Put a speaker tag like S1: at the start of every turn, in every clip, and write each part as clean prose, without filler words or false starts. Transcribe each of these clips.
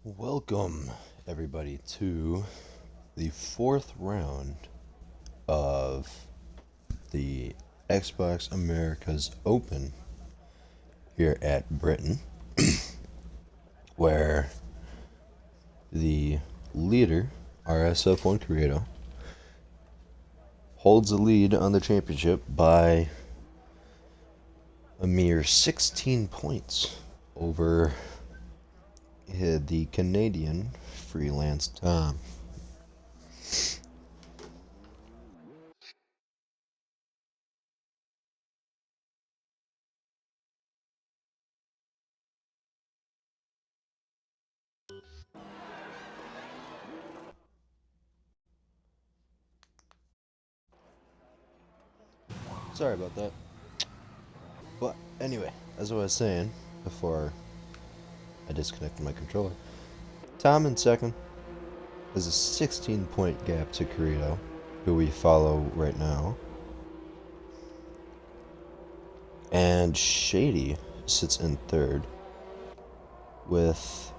S1: Welcome, everybody, to the fourth round of the Xbox Americas Open here at Britain, where the leader, RSF1 Creato, holds the lead on the championship by a mere 16 points over the Canadian Freelance Tom. Sorry about that. But anyway, as I was saying before I disconnected my controller, Tom in second has a 16-point gap to Creato, who we follow right now. And Shady sits in third with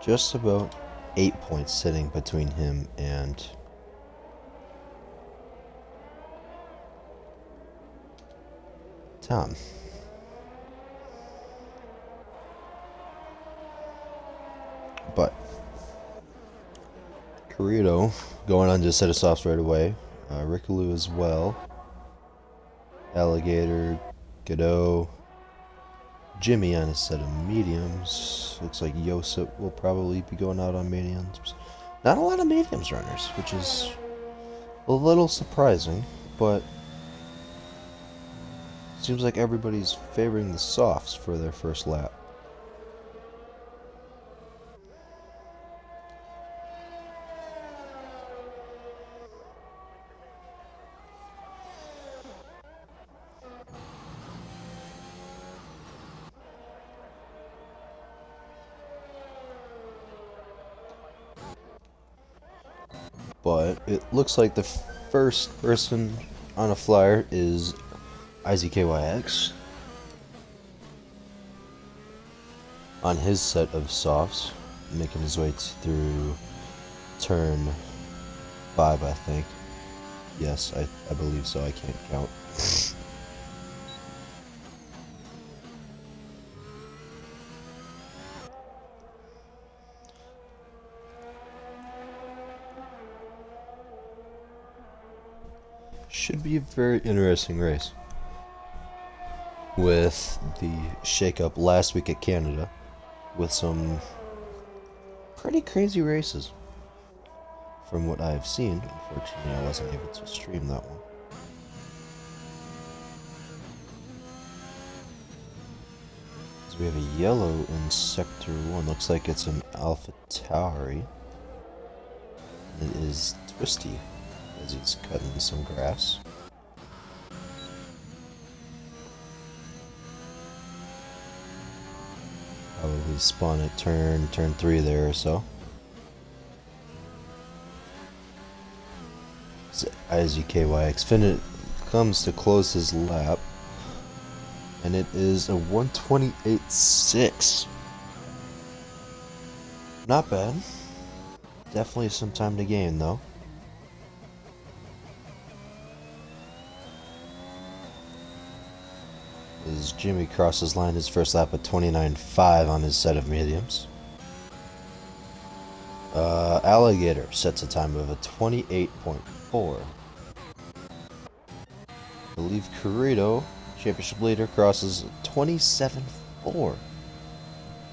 S1: just about 8 points sitting between him and Tom. But Creato going on to set us off right away. Rickaloo as well. Alligator, Godot, Jimmy on a set of mediums. Looks like Yosip will probably be going out on mediums. Not a lot of mediums runners, which is a little surprising, but seems like everybody's favoring the softs for their first lap. But it looks like the first person on a flyer is IZKYX on his set of softs, making his way through turn 5, I think. Yes, I believe so. I can't count. Should be a very interesting race, with the shake-up last week at Canada, with some pretty crazy races from what I've seen. Unfortunately, I wasn't able to stream that one. So we have a yellow in Sector 1. Looks like it's an Alpha Tauri. It is Twisty, as he's cutting some grass. Probably spawn at turn 3 there or so. So IZKYX comes to close his lap, and it is a 128.6. Not bad. Definitely some time to gain though. As Jimmy crosses line his first lap at 29.5 on his set of mediums. Alligator sets a time of a 28.4. I believe Creato, championship leader, crosses 27.4.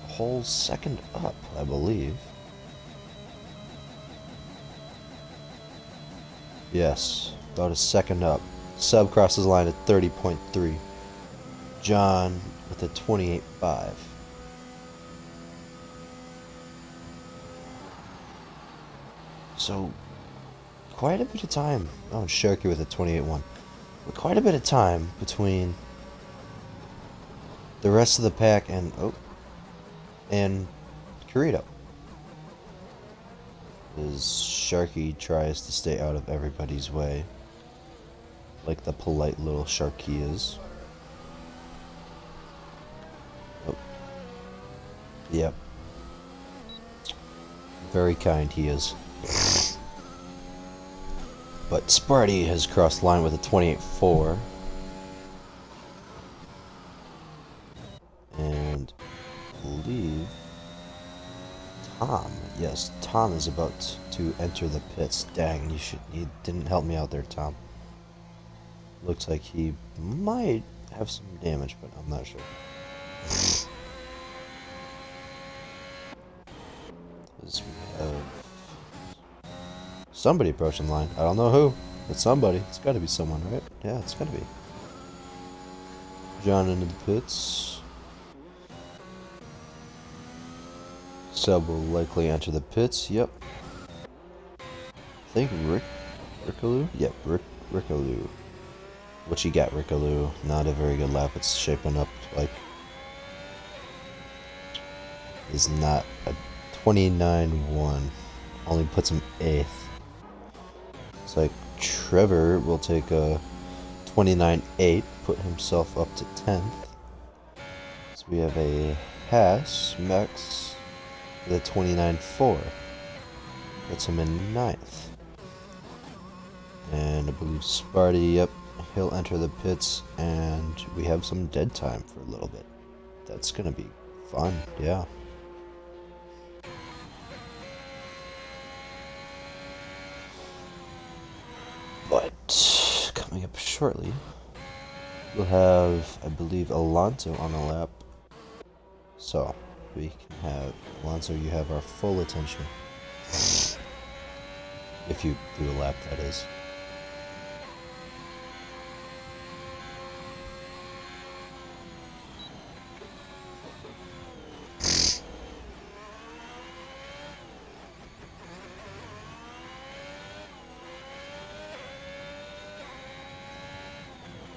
S1: A whole second up, I believe. Yes, about a second up. Sub crosses line at 30.3. John with a 28.5. So, quite a bit of time. Oh, and Sharky with a 28.1. But quite a bit of time between the rest of the pack and Creato. As Sharky tries to stay out of everybody's way, like the polite little shark he is. Yep. Very kind he is. But Sparty has crossed the line with a 28-4. And I believe Tom, yes, Tom is about to enter the pits. Dang, you didn't help me out there, Tom. Looks like he might have some damage, but I'm not sure. As we have somebody approaching the line. I don't know who. It's somebody. It's gotta be someone, right? Yeah, it's gotta be. John into the pits. Sub will likely enter the pits. Yep. I think Rickaloo? Yep, Rickaloo. What you got, Rickaloo? Not a very good lap. It's shaping up like is not a 29-1. Only puts him 8th. It's like Trevor will take a 29-8, put himself up to 10th. So we have a Haas Max with a 29-4. Puts him in 9th. And I believe Sparty, yep, he'll enter the pits, and we have some dead time for a little bit. That's gonna be fun, yeah. But coming up shortly, we'll have, I believe, Alonso on a lap. So we can have Alonso. You have our full attention. If you do a lap, that is.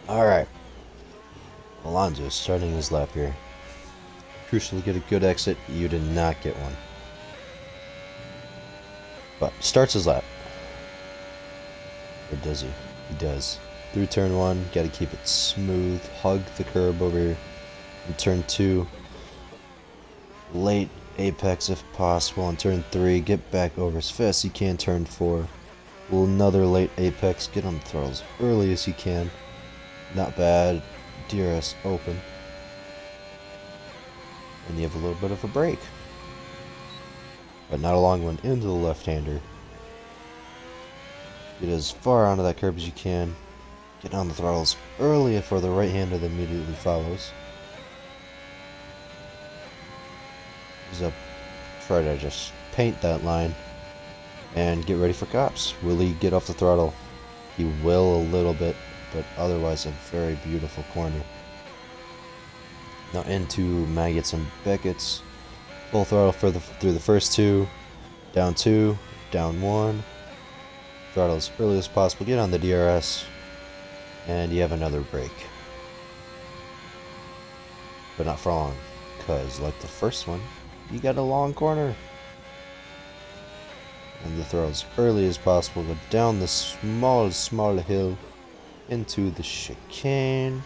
S1: Alright. Alonso starting his lap here. Crucial to get a good exit. You did not get one. But starts his lap. Or does he? He does. Through turn 1, gotta keep it smooth. Hug the curb over here. In turn 2, late apex if possible. In turn 3, get back over as fast as you can. Turn 4, another late apex. Get on the throttle as early as you can. Not bad. DRS open. And you have a little bit of a break. But not a long one into the left-hander. Get as far onto that curb as you can. Get on the throttle as early for the right-hander that immediately follows. Try to just paint that line. And get ready for cops. Will he get off the throttle? He will a little bit, but otherwise a very beautiful corner. Now into Maggots and Beckett's. Full throttle through the first 2. Down 2. Down 1. Throttle as early as possible. Get on the DRS. And you have another break. But not for long. Because like the first one, you got a long corner. And the throttle as early as possible. Go down the small hill. Into the chicane.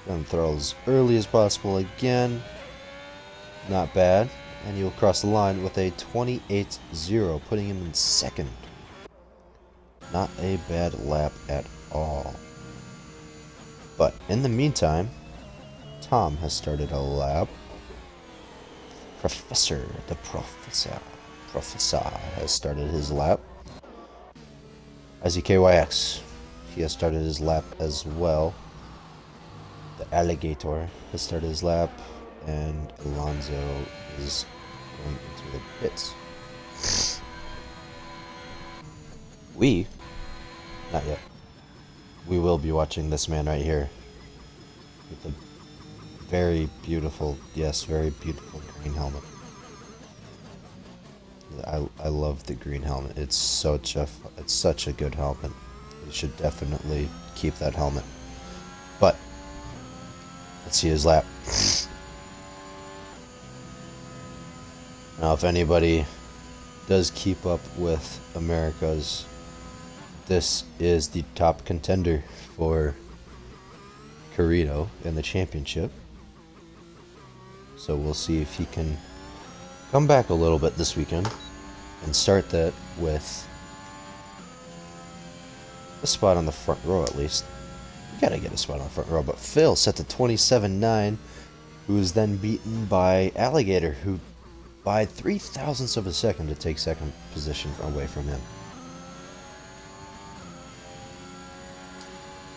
S1: Then throttle as early as possible again. Not bad. And you'll cross the line with a 28-0, putting him in 2nd. Not a bad lap at all. But in the meantime, Tom has started a lap. The professor has started his lap. As KYX, he has started his lap as well. The alligator has started his lap, and Alonso is going into the pits. Not yet. We will be watching this man right here with the very beautiful, yes, very beautiful green helmet. I love the green helmet. It's such a good helmet. You should definitely keep that helmet. But let's see his lap. Now, if anybody does keep up with America's, this is the top contender for Carrito in the championship. So we'll see if he can come back a little bit this weekend and start that with a spot on the front row at least. You gotta get a spot on the front row, but Phil set to 27-9, who was then beaten by Alligator, who by 0.03 of a second to take second position away from him.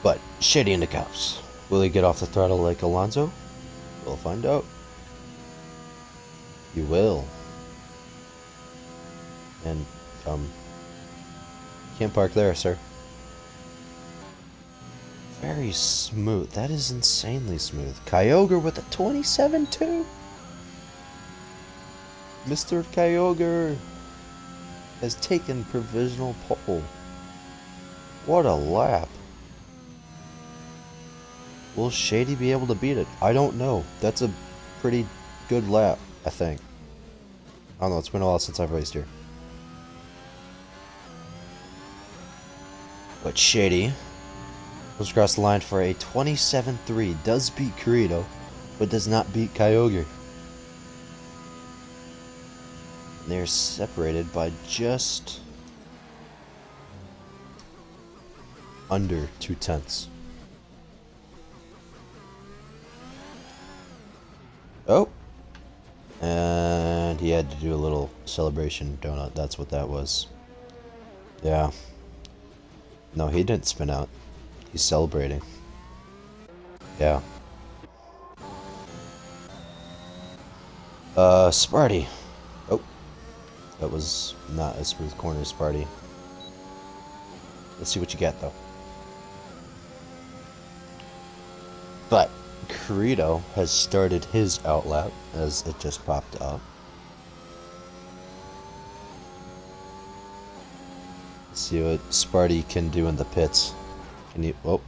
S1: But Shady in the cups. Will he get off the throttle like Alonso? We'll find out. You will. And, can't park there, sir. Very smooth. That is insanely smooth. Kyogre with a 27-2. Mr. Kyogre has taken provisional pole. What a lap. Will Shady be able to beat it? I don't know. That's a pretty good lap, I think. I don't know, it's been a while since I've raced here. But Shady goes across the line for a 27-3. Does beat Corrido, but does not beat Kyogre. They're separated by just under 0.2. Oh, and he had to do a little celebration donut. That's what that was. Yeah. No, he didn't spin out. He's celebrating. Yeah. Sparty. Oh. That was not a smooth corner, Sparty. Let's see what you get, though. But Corrido has started his outlap, as it just popped up. Let's see what Sparty can do in the pits. Can you... Oh.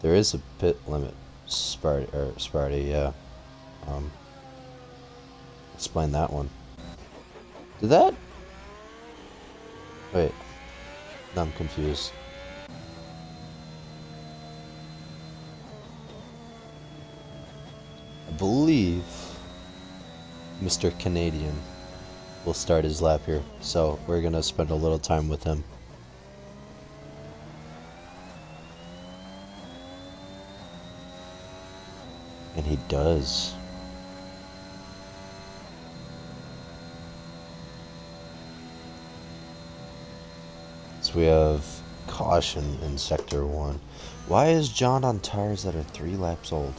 S1: There is a pit limit. Sparty, yeah. Explain that one. Did that... Wait. No, I'm confused. I believe Mr. Canadian will start his lap here, so we're gonna spend a little time with him. And he does. So we have caution in Sector 1. Why is John on tires that are 3 laps old?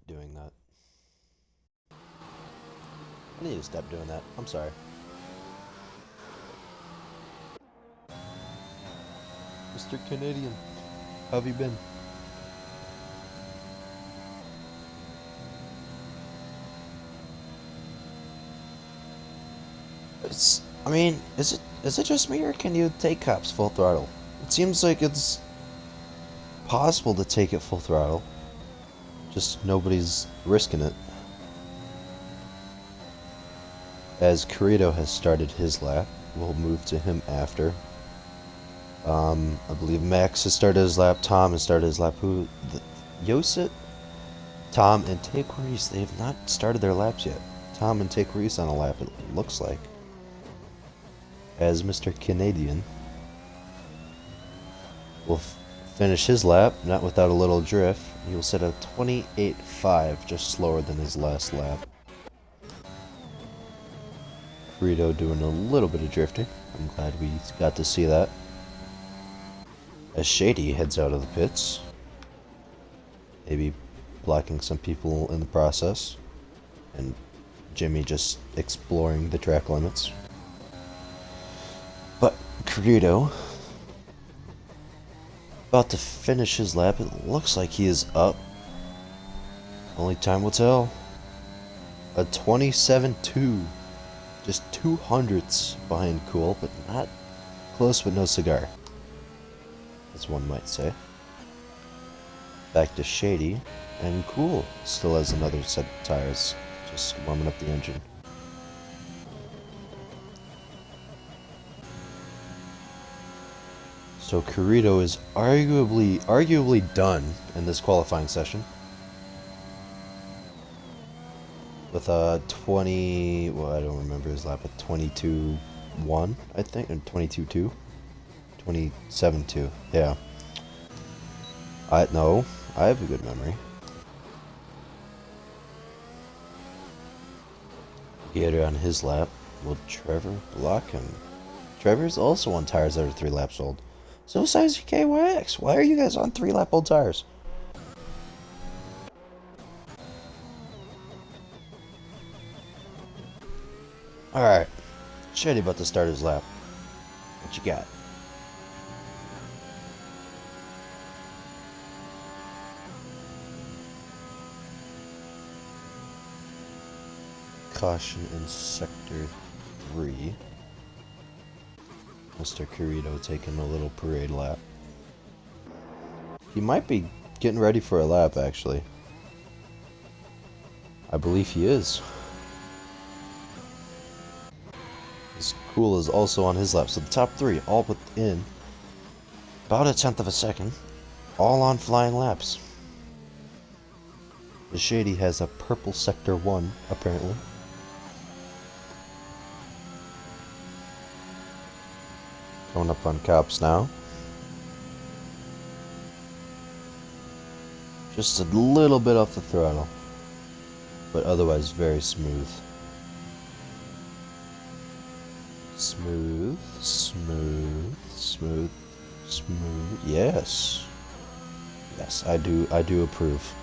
S1: Doing that. I need to stop doing that. I'm sorry. Mr. Canadian, how have you been? I mean, is it just me, or can you take cops full throttle? It seems like it's possible to take it full throttle. Just nobody's risking it. As Corrido has started his lap, we'll move to him after. I believe Max has started his lap. Tom has started his lap. Yosit? Tom and Taquaris, they have not started their laps yet. Tom and Taquaris on a lap, it looks like. As Mr. Canadian will finish his lap, not without a little drift. He will set a 28.5, just slower than his last lap. Corrido doing a little bit of drifting. I'm glad we got to see that. As Shady heads out of the pits, maybe blocking some people in the process, and Jimmy just exploring the track limits. But Corrido, about to finish his lap, it looks like he is up. Only time will tell. A 27.2, just 200ths behind Cool, but not close, but no cigar, as one might say. Back to Shady, and Cool still has another set of tires, just warming up the engine. So Corrido is arguably done in this qualifying session with a 20. Well, I don't remember his lap, but 22-1, I think, and 22-2, 27-2. Yeah. I have a good memory. Gator on his lap. Will Trevor block him? Trevor's also on tires that are 3 laps old. So size KYX. Why are you guys on 3-lap old tires? Alright. Shady about to start his lap. What you got? Caution in sector 3. Mr. Corrido taking a little parade lap. He might be getting ready for a lap, actually. I believe he is. His Cool is also on his lap, so the top 3 all within about 1/10 of a second, all on flying laps. The Shady has a purple sector 1, apparently. Going up on cops now. Just a little bit off the throttle, but otherwise very smooth. Smooth, smooth, smooth, smooth. Yes. Yes, I do approve.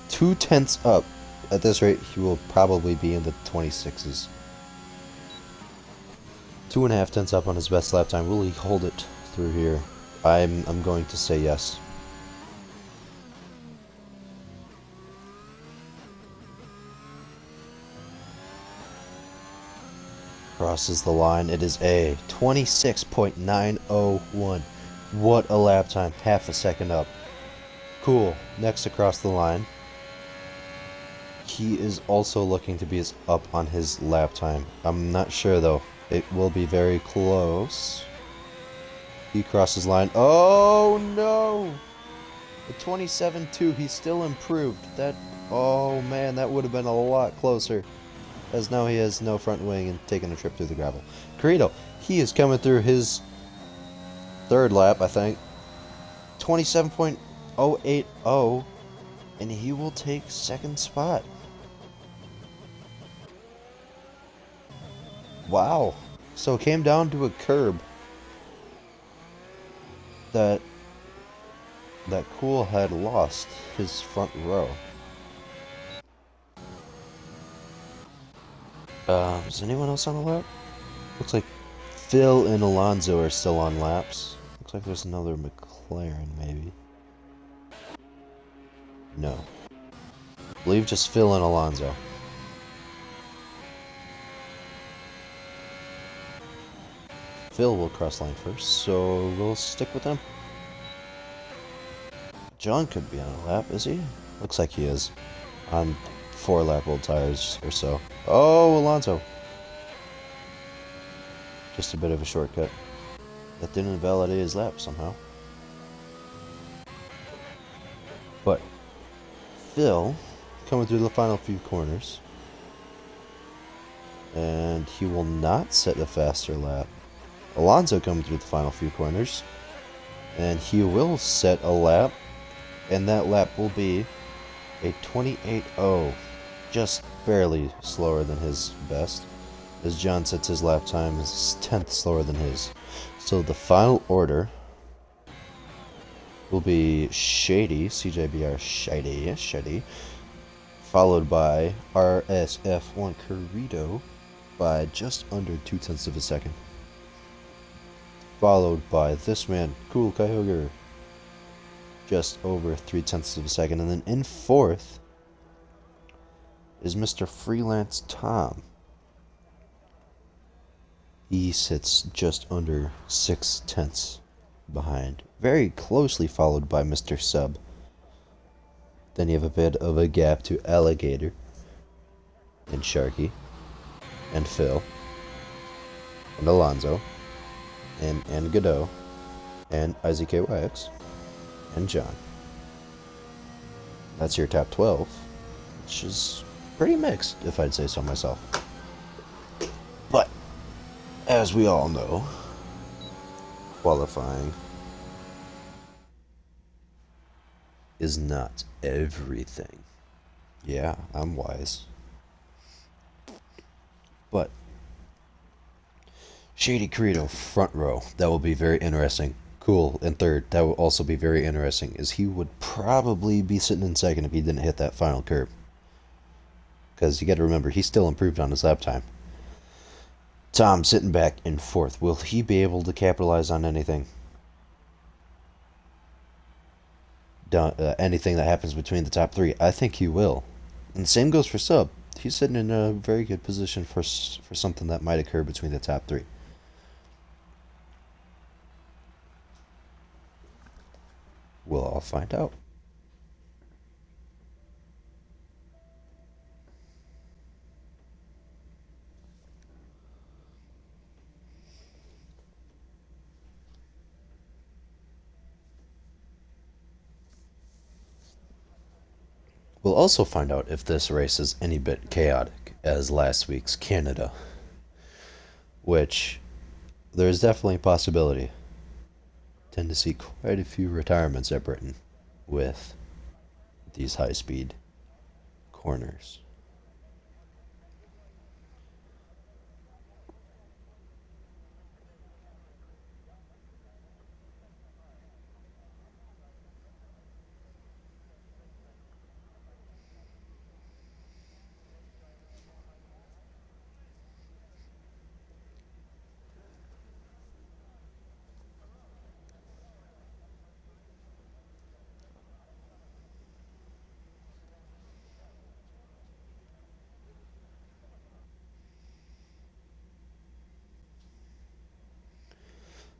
S1: 2/10 up. At this rate, he will probably be in the 26s. 2.5 tenths up on his best lap time. Will he hold it through here? I'm going to say yes. Crosses the line. It is a 26.901. What a lap time. Half a second up. Cool. Next across the line. He is also looking to be up on his lap time. I'm not sure though. It will be very close. He crosses line. Oh no! The 27.2. He still improved. Oh man, that would have been a lot closer. As now he has no front wing and taking a trip through the gravel. Corrido, he is coming through his 3rd lap, I think. 27.080, and he will take 2nd spot. Wow. So it came down to a curb that Cool had lost his front row. Is anyone else on the lap? Looks like Phil and Alonso are still on laps. Looks like there's another McLaren, maybe. No. I believe just Phil and Alonso. Phil will cross line first, so we'll stick with him. John could be on a lap, is he? Looks like he is. On 4-lap old tires or so. Oh, Alonso. Just a bit of a shortcut. That didn't invalidate his lap somehow. But Phil coming through the final few corners. And he will not set a faster lap. Alonso coming through the final few corners. And he will set a lap. And that lap will be a 28.0. Just barely slower than his best. As John sets his lap time is 10th slower than his. So the final order will be Shady, CJBR Shady, followed by RSF1 Corrido by just under 0.2 of a second. Followed by this man, Cool Kyogre, just over 0.3 of a second. And then in 4th is Mr. Freelance Tom. He sits just under 0.6 behind. Very closely followed by Mr. Sub Then you have a bit of a gap to Alligator and Sharky and Phil and Alonzo and Godot and Isaac KYX and John. That's your top 12, which is pretty mixed, if I'd say so myself. But, as we all know, qualifying is not everything. Yeah, I'm wise. But, Shady Credo, front row, that will be very interesting. Cool, in third, that will also be very interesting, as he would probably be sitting in second if he didn't hit that final curb. Because you gotta remember, he still improved on his lap time. Tom sitting back in fourth. Will he be able to capitalize on anything? Anything that happens between the top three? I think he will. And the same goes for Sub. He's sitting in a very good position for something that might occur between the top three. We'll all find out. We'll also find out if this race is any bit chaotic as last week's Canada, which there's definitely a possibility. Tend to see quite a few retirements at Britain with these high-speed corners.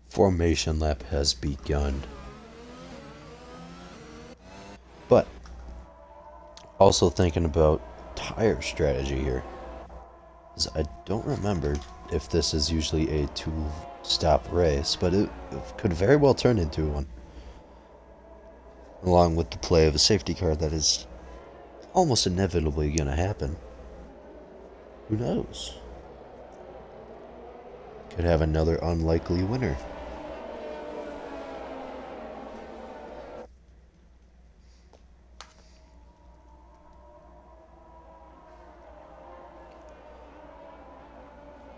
S1: Formation lap has begun. But also thinking about tire strategy here, is I don't remember if this is usually a two-stop race, but it could very well turn into one, along with the play of a safety car that is almost inevitably going to happen. Who knows? Could have another unlikely winner.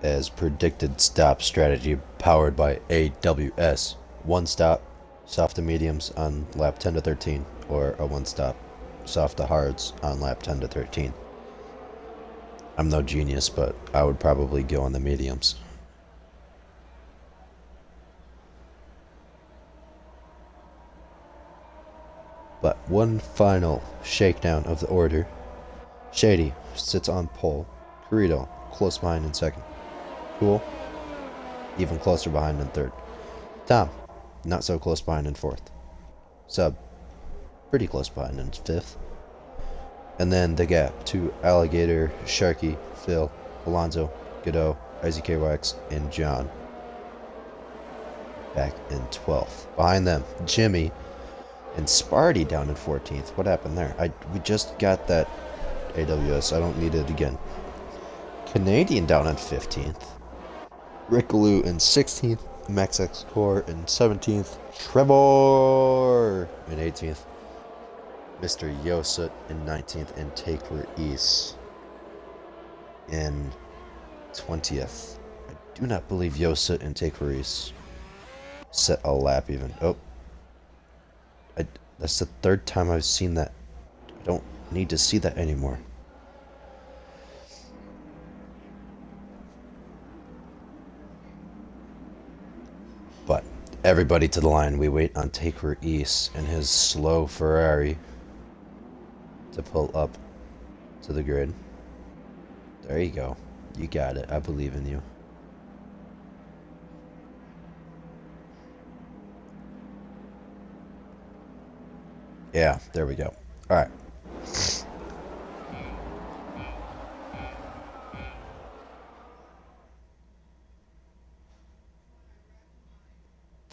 S1: As predicted stop strategy powered by AWS. One stop, soft to mediums on lap 10 to 13, or a one stop, soft to hards on lap 10 to 13. I'm no genius, but I would probably go on the mediums. But one final shakedown of the order. Shady sits on pole. Corrido close behind in second. Cool, even closer behind in third. Tom, not so close behind in fourth. Sub, pretty close behind in fifth. And then the gap to Alligator, Sharky, Phil, Alonzo, Godot, Isaac KYX, and John. Back in 12th. Behind them, Jimmy and Sparty down in 14th. What happened there? We just got that AWS. I don't need it again. Canadian down in 15th. Rickaloo in 16th, MaxX Core in 17th, Trevor in 18th, Mr. Yosut in 19th, and Taker East in 20th. I do not believe Yosut and Taker East set a lap even. Oh, that's the third time I've seen that. I don't need to see that anymore. But everybody to the line. We wait on Taker East and his slow Ferrari to pull up to the grid. There you go. You got it. I believe in you. Yeah, there we go. Alright.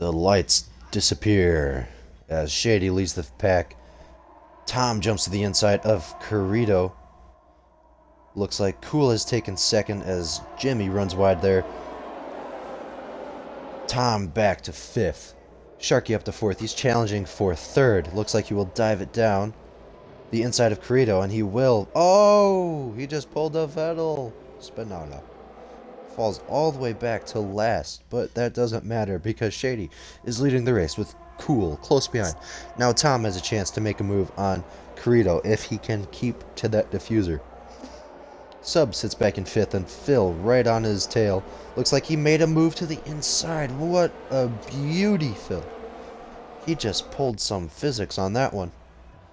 S1: The lights disappear as Shady leads the pack. Tom jumps to the inside of Corrido. Looks like Cool has taken second as Jimmy runs wide there. Tom back to fifth. Sharky up to fourth. He's challenging for third. Looks like he will dive it down the inside of Corrido, and he will. Oh! He just pulled a Vettel. Spinata. Falls all the way back to last, but that doesn't matter because Shady is leading the race with Cool close behind. Now Tom has a chance to make a move on Corrido if he can keep to that diffuser. Sub sits back in fifth and Phil right on his tail. Looks like he made a move to the inside. What a beauty, Phil. He just pulled some physics on that one.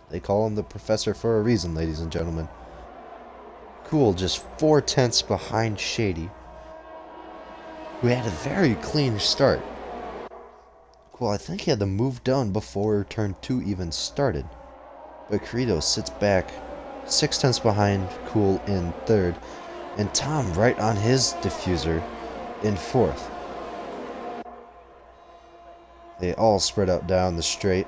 S1: They call him the professor for a reason, ladies and gentlemen. Cool just 4/10 behind Shady, who had a very clean start. Cool, I think he had the move done before turn 2 even started. But Corrido sits back 6/10 behind Cool in third, and Tom right on his diffuser in fourth. They all spread out down the straight.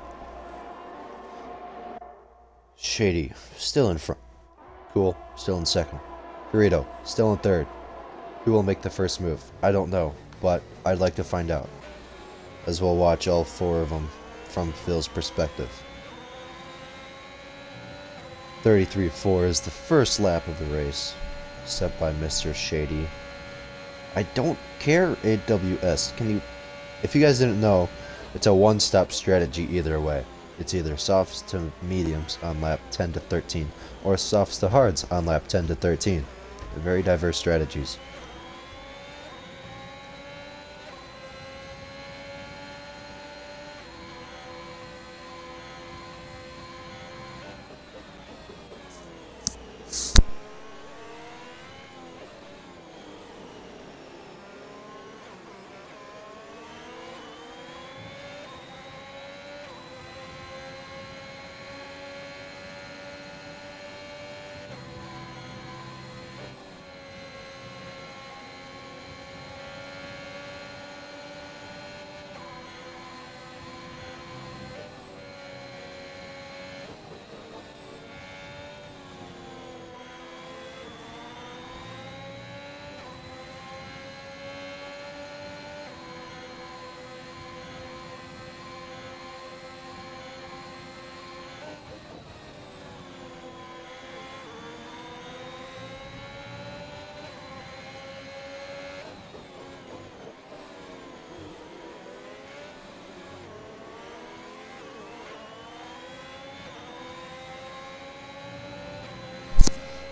S1: Shady still in front. Cool still in second. Corrido still in third. Who will make the first move? I don't know, but I'd like to find out, as we'll watch all 4 of them from Phil's perspective. 33.4 is the first lap of the race, set by Mr. Shady. I don't care, AWS. If you guys didn't know, it's a one-stop strategy either way. It's either softs to mediums on lap 10 to 13, or softs to hards on lap 10 to 13. They're very diverse strategies.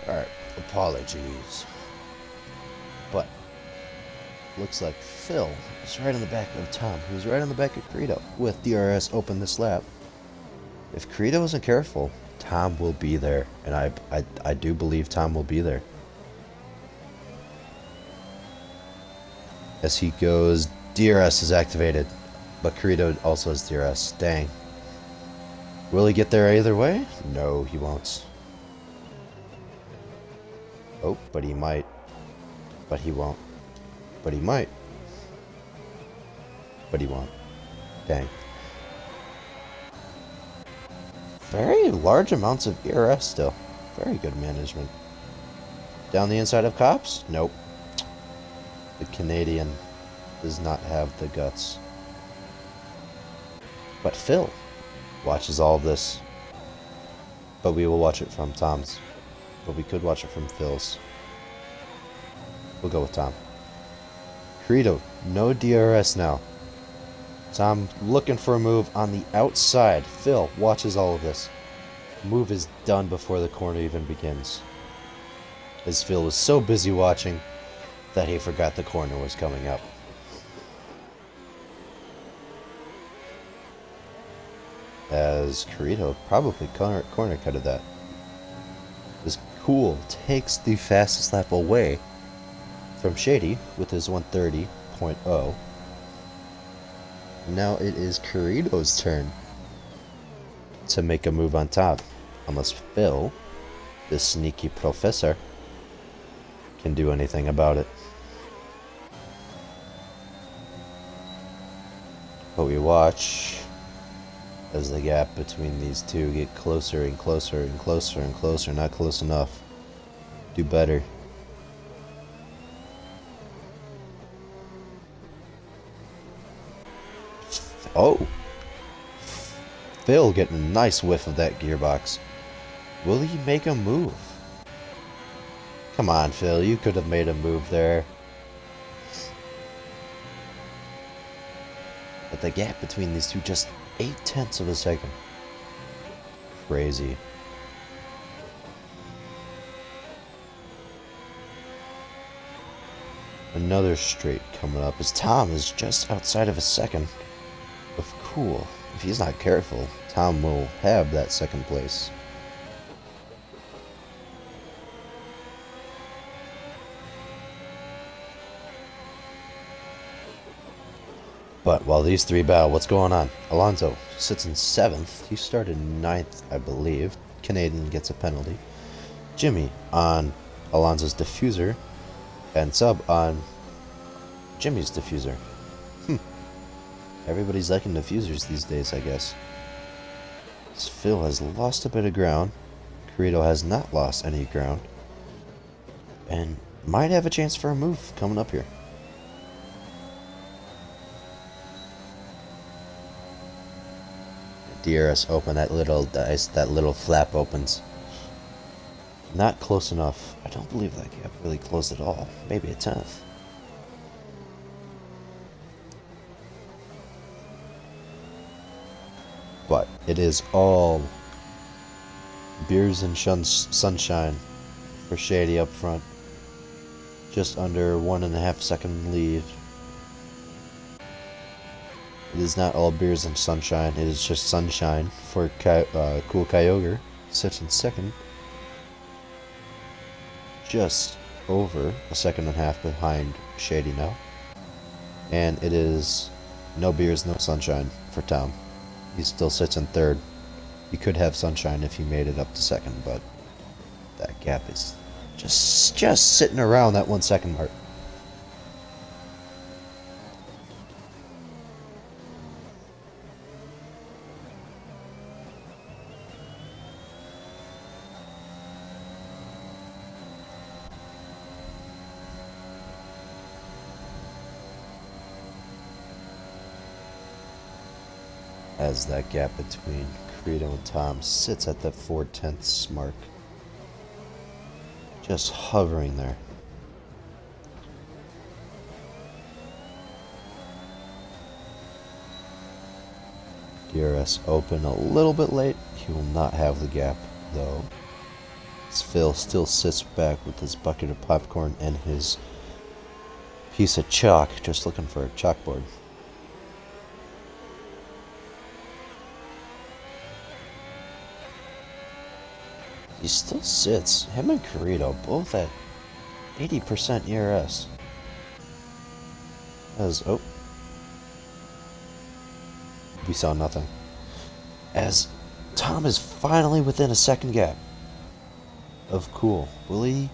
S1: Alright, apologies. But, looks like Phil is right on the back of Tom, who's right on the back of Corrido, with DRS open this lap. If Corrido isn't careful, Tom will be there, and I do believe Tom will be there. As he goes, DRS is activated, but Corrido also has DRS. Dang. Will he get there either way? No, he won't. Oh, but he might. But he won't. But he might. But he won't. Dang. Very large amounts of ERS still. Very good management. Down the inside of Cops? Nope. The Canadian does not have the guts. But Phil watches all of this. But we will watch it from Tom's. But we could watch it from Phil's. We'll go with Tom. Corrido, no DRS now. Tom looking for a move on the outside. Phil watches all of this. Move is done before the corner even begins, as Phil was so busy watching that he forgot the corner was coming up. As Corrido probably corner cutted that. As Cool takes the fastest lap away from Shady with his 130.0. Now it is Corrido's turn to make a move on top, unless Phil, the sneaky professor, can do anything about it. But we watch as the gap between these two get closer and closer and closer and closer. Not close enough. Do better. Oh! Phil getting a nice whiff of that gearbox. Will he make a move? Come on, Phil, you could have made a move there. But the gap between these two, just 0.8 of a second. Crazy. Another straight coming up as Tom is just outside of a second of Cool. If he's not careful, Tom will have that second place. But while these three battle, what's going on? Alonso sits in 7th. He started 9th, I believe. Canadian gets a penalty. Jimmy on Alonso's diffuser. And sub on Jimmy's diffuser. Everybody's liking diffusers these days, I guess. Phil has lost a bit of ground. Corito has not lost any ground. And might have a chance for a move coming up here. DRS open, that little dice, that little flap opens. Not close enough. I don't believe that gap really closed at all. Maybe a 10th. But it is all beers and sunshine for Shady up front. Just under 1.5 second lead. It is not all beers and sunshine. It is just sunshine for Cool Kyogre. Sits in 2nd. Just over 1.5 seconds behind Shady now. And it is no beers, no sunshine for Tom. He still sits in 3rd. He could have sunshine if he made it up to 2nd, but that gap is just sitting around that 1 second mark. As that gap between Corito and Tom sits at the 4/10 mark. Just hovering there. DRS open a little bit late. He will not have the gap though. As Phil still sits back with his bucket of popcorn and his piece of chalk, just looking for a chalkboard. He still sits. Him and Corito both at 80% ERS. We saw nothing. As Tom is finally within a second gap of Cool. Will he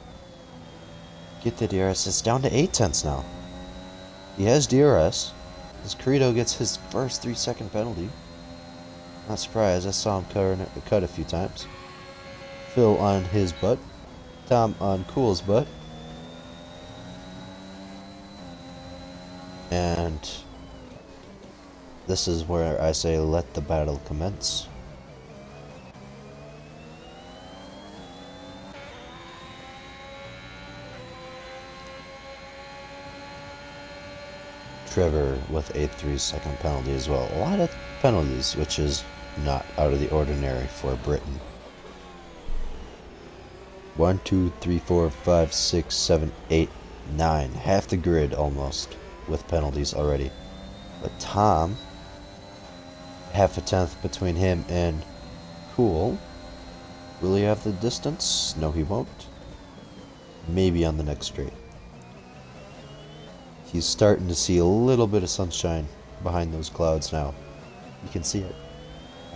S1: get the DRS? It's down to 0.8 now. He has DRS. As Corito gets his first 3-second penalty. Not surprised. I saw him cut a few times. Phil on his butt. Tom on Cool's butt. And this is where I say let the battle commence. Trevor with a 3-second penalty as well. A lot of penalties, which is not out of the ordinary for Britain. 1, 2, 3, 4, 5, 6, 7, 8, 9. Half the grid almost with penalties already. But Tom, 0.5 tenth between him and Cool. Will he have the distance? No, he won't. Maybe on the next straight. He's starting to see a little bit of sunshine behind those clouds now. You can see it.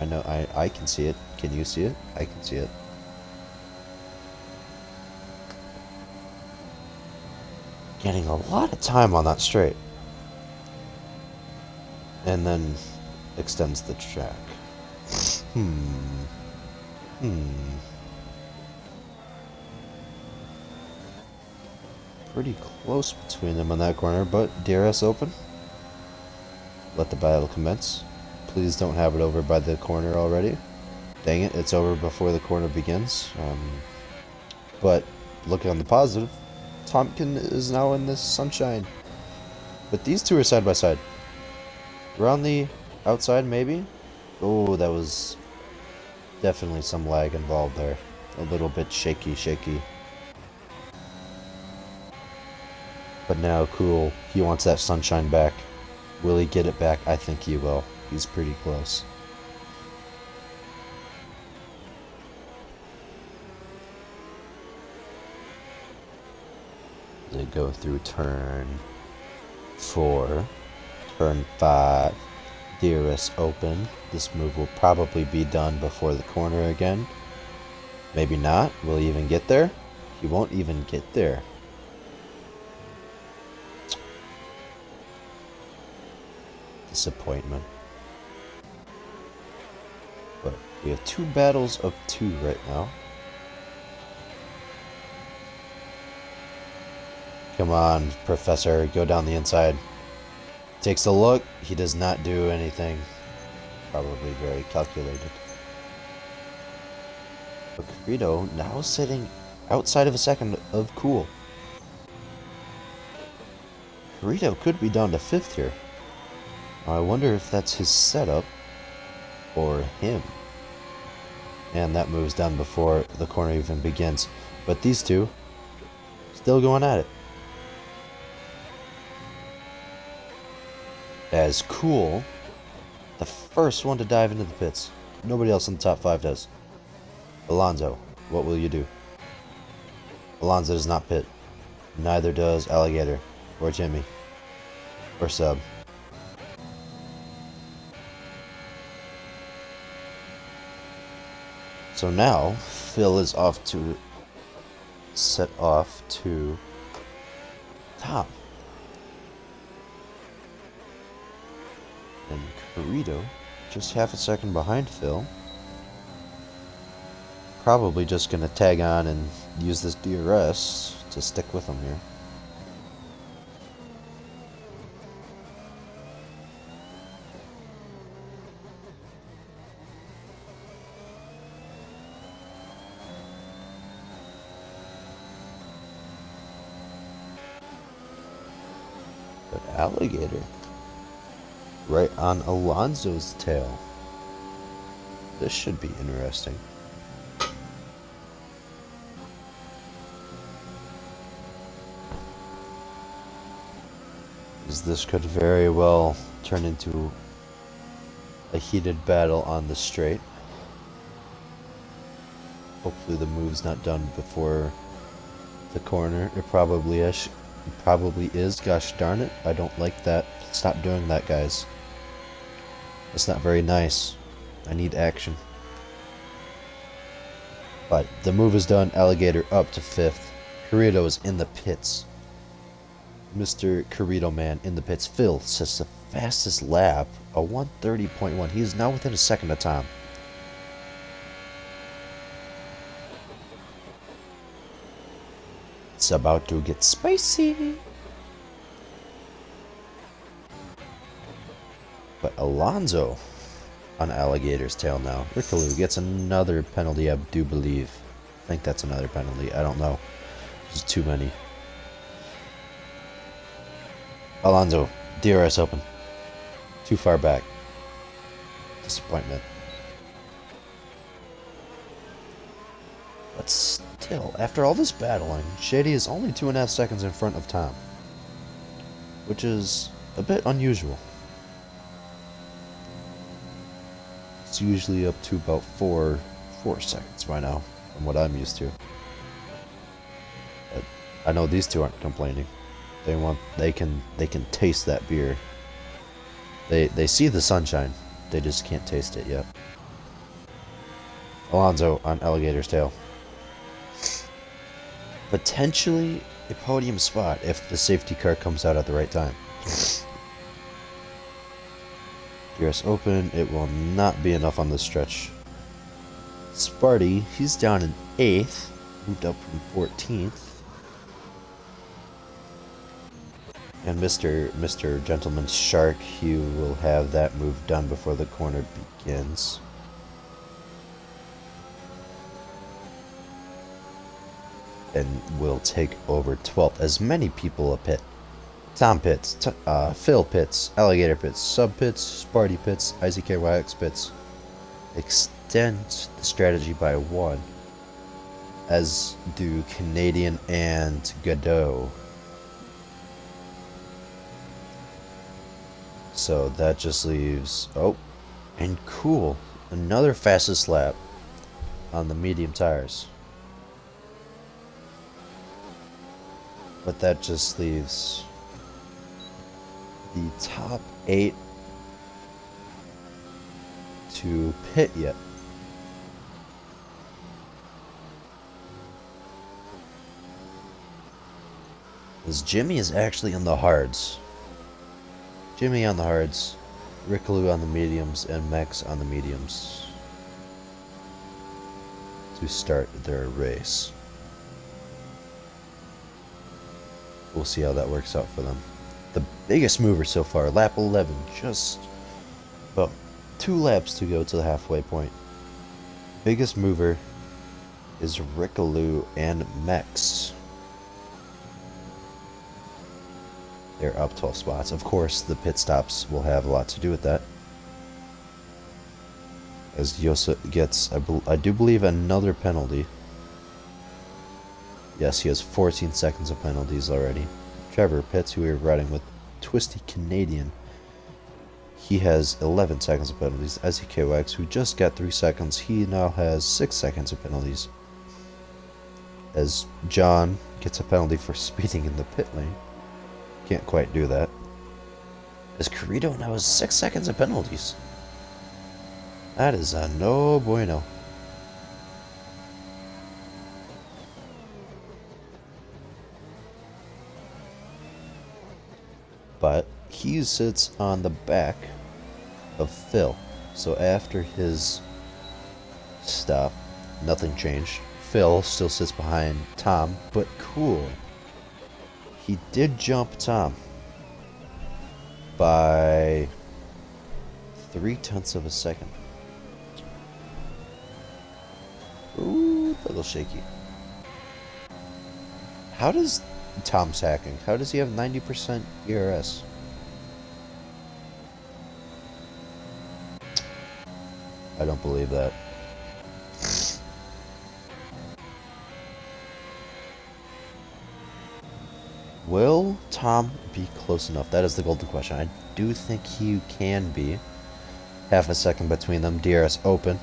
S1: I know, I can see it. Can you see it? I can see it. Getting a lot of time on that straight. and then extends the track. Pretty close between them on that corner, but DRS open. Let the battle commence. Please don't have it over by the corner already. Dang it, it's over before the corner begins. But looking on the positive, Tompkin is now in the sunshine. But these two are side by side. Around the outside, maybe? Oh, that was definitely some lag involved there. A little bit shaky. But now, cool. He wants that sunshine back. Will he get it back? I think he will. He's pretty close. They go through turn 4, turn 5, DRS open. This move will probably be done before the corner again. Maybe not. Will he even get there? He won't even get there. Disappointment. But we have 2 battles of 2 right now. Come on, Professor, go down the inside. Takes a look. He does not do anything. Probably very calculated. But Carito now sitting outside of a second of cool. Carito could be down to 5th here. I wonder if that's his setup or him. And that move's done before the corner even begins. But these two still going at it. As Cool, the first one to dive into the pits. Nobody else in the top 5 does. Alonso, what will you do? Alonso does not pit. Neither does Alligator, or Jimmy, or Sub. So now, Phil is off to set off to top. And Carito, just half a second behind Phil. Probably just going to tag on and use this DRS to stick with him here. But Alligator, right on Alonso's tail. This should be interesting. As this could very well turn into a heated battle on the straight. Hopefully the move's not done before the corner. It probably is. Gosh darn it. I don't like that. Stop doing that, guys. That's not very nice. I need action. But the move is done. Alligator up to 5th. Carito is in the pits. Mr. Carito Man in the pits. Phil says the fastest lap, a 1:30.1. He is now within a second of time. It's about to get spicy. But Alonso on Alligator's tail now. Rickaloo gets another penalty, I do believe. I think that's another penalty. I don't know. There's too many. Alonso, DRS open. Too far back. Disappointment. But still, after all this battling, Shady is only 2.5 seconds in front of Tom. Which is a bit unusual. It's usually up to about 4 seconds by now, from what I'm used to. But I know these two aren't complaining. They can taste that beer. They see the sunshine. They just can't taste it yet. Alonso on Alligator's tail. Potentially a podium spot if the safety car comes out at the right time. DRS open. It will not be enough on this stretch. Sparty, he's down in 8th. Moved up from 14th. And Mr. Gentleman Shark, he will have that move done before the corner begins. And will take over 12th. As many people a pit. Tom pits, Phil pits, Alligator pits, Sub pits, Sparty pits, IZKYX pits. Extend the strategy by 1. As do Canadian and Godot. So that just leaves... Oh, and cool. Another fastest lap on the medium tires. But that just leaves the top 8 to pit yet. As Jimmy is actually on the hards. Jimmy on the hards, Rickaloo on the mediums, and Max on the mediums to start their race. We'll see how that works out for them. The biggest mover so far, lap 11, just about 2 laps to go to the halfway point. Biggest mover is Rickaloo and Max. They're up 12 spots. Of course, the pit stops will have a lot to do with that. As Yosa gets, I do believe, another penalty. Yes, he has 14 seconds of penalties already. Trevor Pitts, who we're riding with, Twisty Canadian, he has 11 seconds of penalties. IZKYX, who just got 3 seconds, he now has 6 seconds of penalties. As John gets a penalty for speeding in the pit lane. Can't quite do that. As Corrito now has 6 seconds of penalties. That is a no bueno. But he sits on the back of Phil. So after his stop, nothing changed. Phil still sits behind Tom, but cool. He did jump Tom by 0.3 of a second. Ooh, a little shaky. How does Tom's hacking? How does he have 90% ERS? I don't believe that. Will Tom be close enough? That is the golden question. I do think he can be. Half a second between them. DRS open.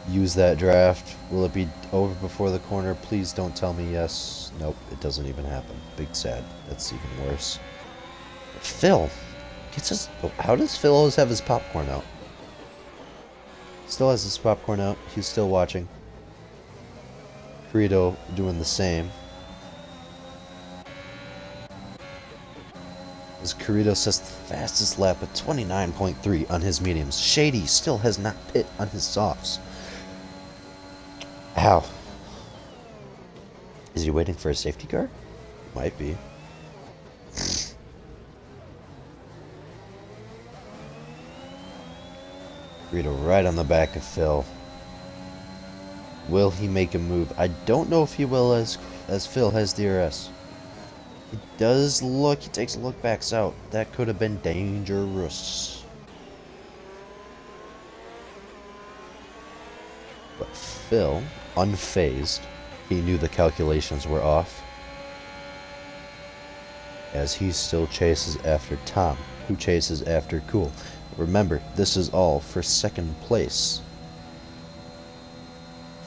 S1: Use that draft. Will it be over before the corner? Please don't tell me yes. Nope, it doesn't even happen. Big sad. That's even worse. Phil gets his... How does Phil always have his popcorn out? Still has his popcorn out. He's still watching. Corrito doing the same. As Corrito sets the fastest lap at 29.3 on his mediums. Shady still has not pit on his softs. Ow. Is he waiting for a safety car? Might be. Corrito right on the back of Phil. Will he make a move? I don't know if he will as Phil has DRS. He does look, he takes a look, backs out. That could have been dangerous. But Phil, unfazed, he knew the calculations were off. As he still chases after Tom, who chases after Cool. Remember, this is all for second place.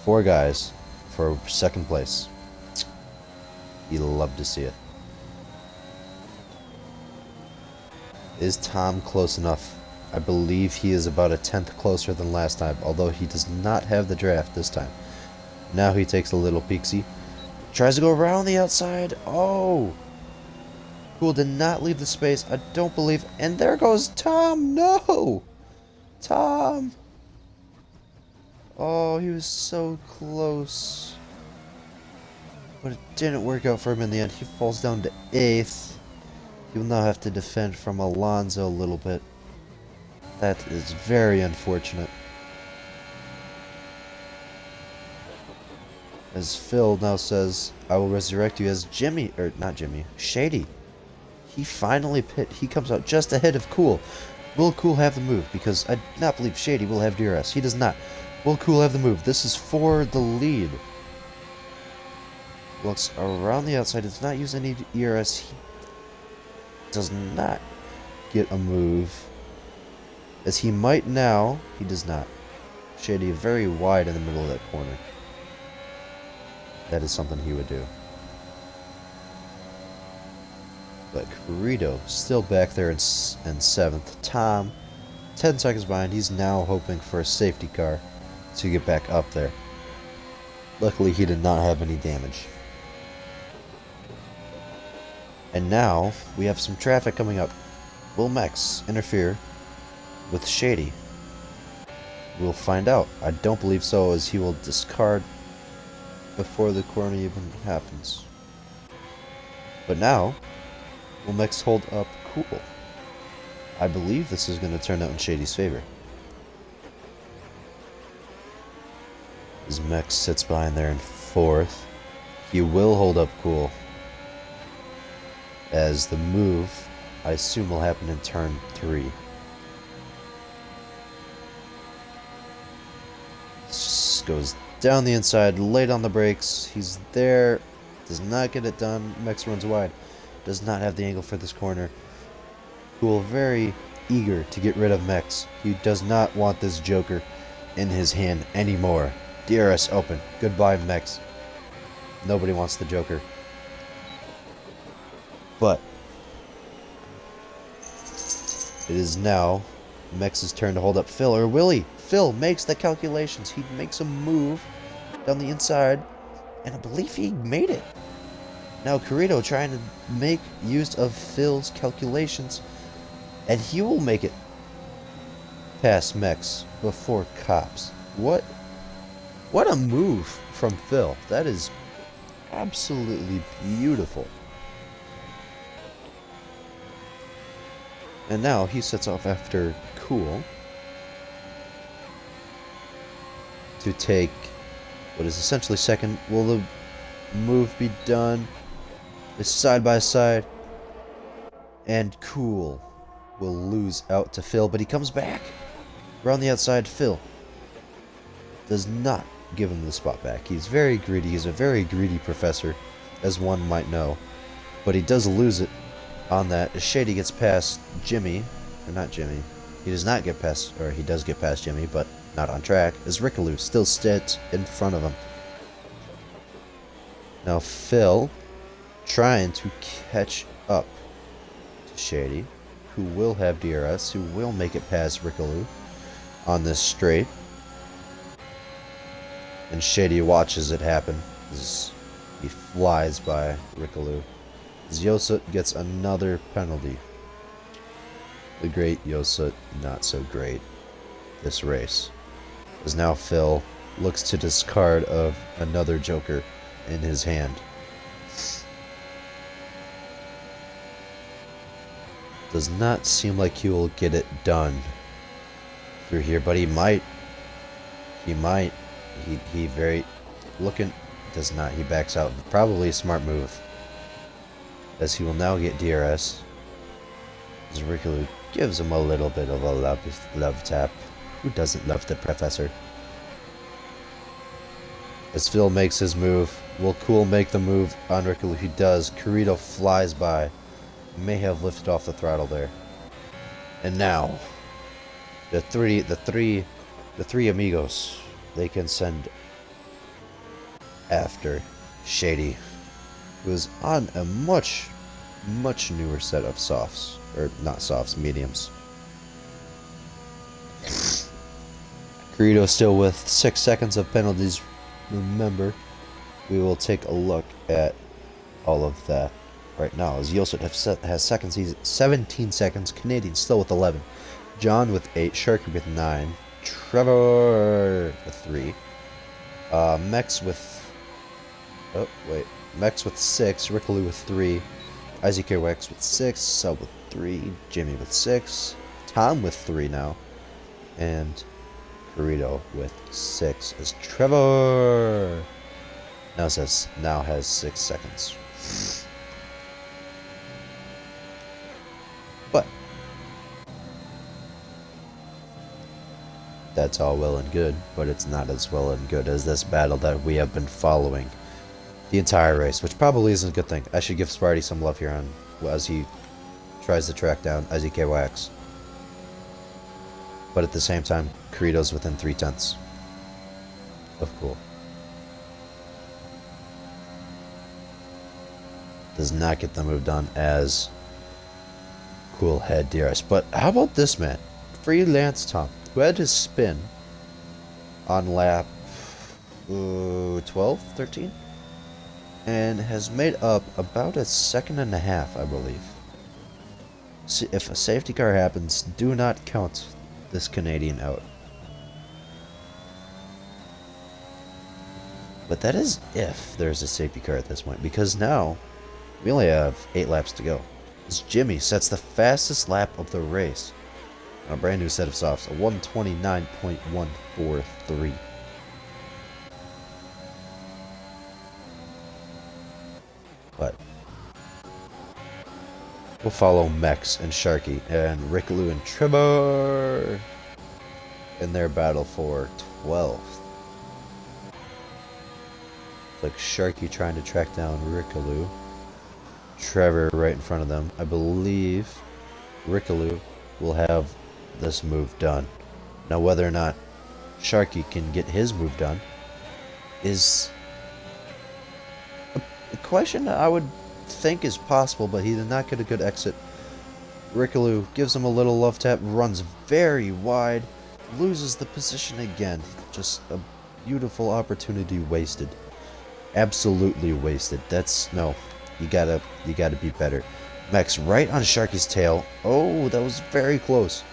S1: 4 guys for second place. You love to see it. Is Tom close enough? I believe he is about 1/10 closer than last time, although he does not have the draft this time. Now he takes a little peeksy. Tries to go around the outside. Oh! Cool did not leave the space. I don't believe. And there goes Tom. No! Tom! Oh, he was so close. But it didn't work out for him in the end. He falls down to 8th. He will now have to defend from Alonso a little bit. That is very unfortunate. As Phil now says, I will resurrect you as Jimmy, or not Jimmy, Shady. He finally he comes out just ahead of Cool. Will Cool have the move? Because I do not believe Shady will have DRS. He does not. Will Cool have the move? This is for the lead. Looks around the outside. Does not use any DRS. He does not get a move. As he might now. He does not. Shady very wide in the middle of that corner. That is something he would do. But Corrido still back there in 7th. Tom, 10 seconds behind. He's now hoping for a safety car to get back up there. Luckily, he did not have any damage. And now, we have some traffic coming up. Will Mex interfere with Shady? We'll find out. I don't believe so, as he will discard before the corner even happens. But now, will Mex hold up Cool? I believe this is going to turn out in Shady's favor. As Mex sits behind there in 4th, he will hold up Cool. As the move, I assume, will happen in turn 3. Just goes down the inside, late on the brakes. He's there. Does not get it done. Mex runs wide. Does not have the angle for this corner. Cool, very eager to get rid of Mex. He does not want this Joker in his hand anymore. DRS open. Goodbye, Mex. Nobody wants the Joker. But it is now Mex's turn to hold up Phil, or will he? Phil makes the calculations. He makes a move down the inside, and I believe he made it. Now Corrido trying to make use of Phil's calculations, and he will make it past Mex before Cops. What a move from Phil. That is absolutely beautiful. And now he sets off after Cool to take what is essentially second. Will the move be done? It's side by side. And Cool will lose out to Phil, but he comes back. Around the outside, Phil does not give him the spot back. He's very greedy. He's a very greedy professor, as one might know. But he does lose it on that. As Shady gets past Jimmy, or not Jimmy. He does not get past, or he does get past Jimmy, but not on track, as Rickaloo still sits in front of him. Now Phil trying to catch up to Shady, who will have DRS, who will make it past Rickaloo on this straight. And Shady watches it happen as he flies by Rickaloo. As Yosut gets another penalty. The great Yosut, not so great this race. As now Phil looks to discard of another Joker in his hand. Does not seem like he will get it done through here, but he might. He might. He very looking does not. He backs out. Probably a smart move. As he will now get DRS. As Rickaloo gives him a little bit of a love tap. Who doesn't love the professor? As Phil makes his move, will Cool make the move on Rickaloo? He does. Corrido flies by. May have lifted off the throttle there. And now, the three amigos, they can send after Shady, who is on a much newer set of softs, or not softs, mediums. Corrido still with 6 seconds of penalties. Remember, we will take a look at all of that right now. As Yosut has seconds, he's 17 seconds. Canadian still with 11. John with 8, Sharky with 9, Trevor with 3, Mex with... Oh, wait. Mex with 6, Rickaloo with 3, IZKWX with 6, Sub with 3, Jimmy with 6, Tom with 3 now, and Burrito with 6 as Trevor now has 6 seconds. But that's all well and good, but it's not as well and good as this battle that we have been following the entire race, which probably isn't a good thing. I should give Sparty some love here on as he tries to track down IZKWX. But at the same time, Corito's within 3/10 of Cool. Does not get the move done as Cool had DRS. But how about this man? Freelance Tom, who had his spin on lap 12, 13? And has made up about a second and a half, I believe. If a safety car happens, do not count this Canadian out. But that is if there's a safety car at this point, because now we only have 8 laps to go. As Jimmy sets the fastest lap of the race on a brand new set of softs, a 129.143. But we'll follow Mex and Sharky and Rickaloo and Trevor in their battle for 12th. Like Sharky trying to track down Rickaloo. Trevor right in front of them. I believe Rickaloo will have this move done. Now whether or not Sharky can get his move done is a question I would think is possible, but he did not get a good exit. Rickaloo gives him a little love tap, runs very wide, loses the position again. Just a beautiful opportunity wasted. Absolutely wasted. That's no. You gotta be better. Mex right on Sharky's tail. Oh, that was very close.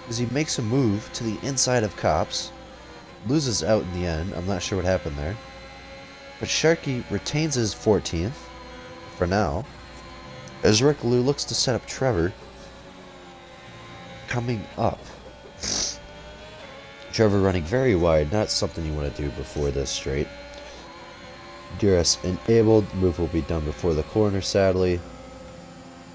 S1: As he makes a move to the inside of Cops. Loses out in the end. I'm not sure what happened there. But Sharky retains his 14th for now. As Rickaloo looks to set up Trevor. Coming up. Trevor running very wide. Not something you want to do before this straight. DRS enabled. Move will be done before the corner, sadly.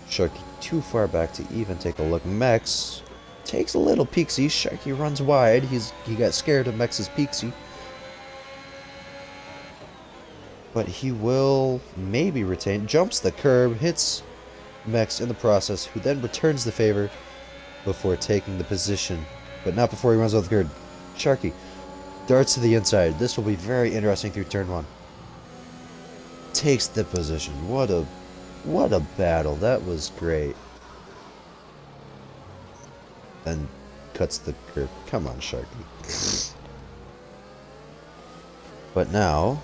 S1: Sharky too far back to even take a look. Mex takes a little peeksy. Sharky runs wide. He got scared of Mex's peeksy. But he will maybe retain. Jumps the curb, hits Mex in the process, who then returns the favor before taking the position. But not before he runs off the curb. Sharky darts to the inside. This will be very interesting through turn 1. Takes the position. What a battle. That was great. And cuts the curb. Come on, Sharky. But now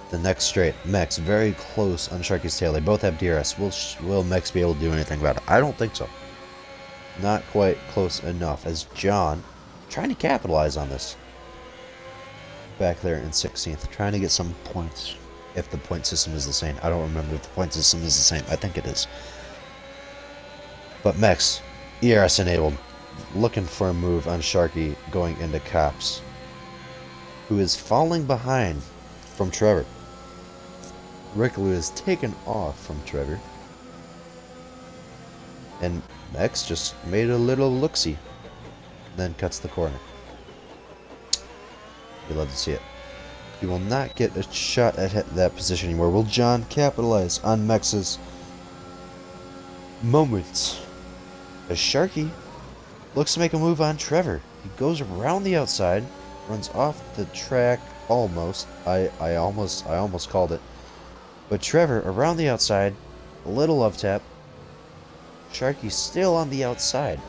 S1: the next straight. Mex very close on Sharky's tail. They both have DRS. Will Mex be able to do anything about it? I don't think so. Not quite close enough, as John trying to capitalize on this. Back there in 16th, trying to get some points. If the point system is the same. I don't remember if the point system is the same. I think it is. But Mex, ERS enabled, looking for a move on Sharky going into Cops, who is falling behind from Trevor. Rickaloo is taken off from Trevor. And Mex just made a little look-see. Then cuts the corner. You'd love to see it. He will not get a shot at that position anymore. Will John capitalize on Mex's moments? As Sharky looks to make a move on Trevor. He goes around the outside, runs off the track almost. I almost called it. But Trevor around the outside, a little love tap. Sharky still on the outside.